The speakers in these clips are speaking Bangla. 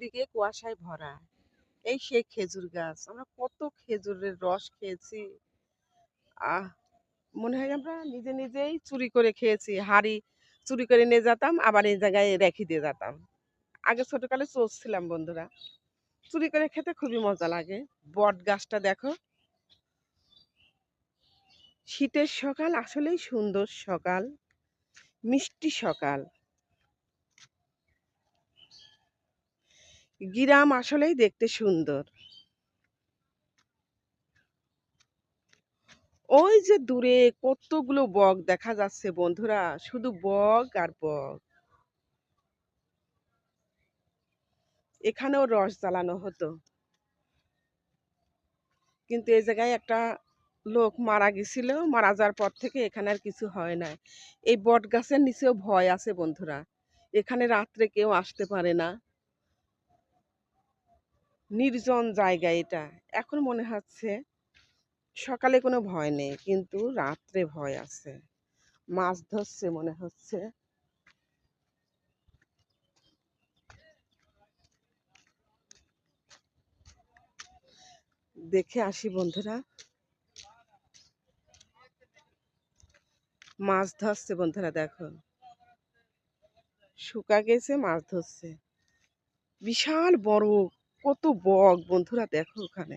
চারিদিকে কুয়াশায় ভরা। এই সেই খেজুর গাছ। আমরা কত খেজুরের রস খেয়েছি। আহ! মনে হয় আমরা নিজে নিজেই চুরি করে খেয়েছি। হাঁড়ি চুরি করে নিয়ে যেতাম, আবার এই জায়গায় রেখে দিয়ে যেতাম। আগে ছোটকালে চোর ছিলাম বন্ধুরা। চুরি করে খেতে খুবই মজা লাগে। বট গাছটা দেখো। শীতের সকাল আসলেই সুন্দর সকাল, মিষ্টি সকাল। গ্রাম আসলেই দেখতে সুন্দর। ওই যে দূরে কতগুলো বক দেখা যাচ্ছে বন্ধুরা, শুধু বক আর বক। এখানেও রস জ্বালানো হতো, কিন্তু এই জায়গায় একটা লোক মারা গেছিল। মারা যাওয়ার পর থেকে এখানে আর কিছু হয় না। এই বট গাছের নিচেও ভয় আছে বন্ধুরা। এখানে রাত্রে কেউ আসতে পারে না। নির্জন জায়গা এটা। এখন মনে হচ্ছে সকালে কোনো ভয় নেই, কিন্তু রাত্রে ভয় আছে। মাছ ধরছে মনে হচ্ছে। দেখে আসি বন্ধুরা। মাছ ধরছে বন্ধুরা, দেখো শুকা গেছে, মাছ ধরছে। বিশাল বড়, কত বক বন্ধুরা, দেখো ওখানে।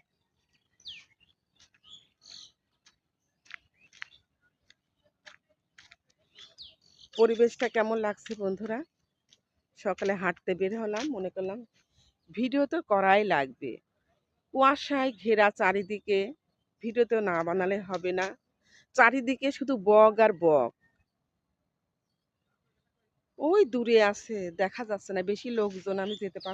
পরিবেশটা কেমন লাগছে বন্ধুরা? সকালে হাঁটতে বের হলাম, মনে করলাম ভিডিও তো করাই লাগবে। কুয়াশায় ঘেরা চারিদিকে, ভিডিও তো না বানালে হবে না। চারিদিকে শুধু বক আর বক। ওই দূরে আছে, দেখা যাচ্ছে না, বেশি লোকজন আমি যেতে পারছি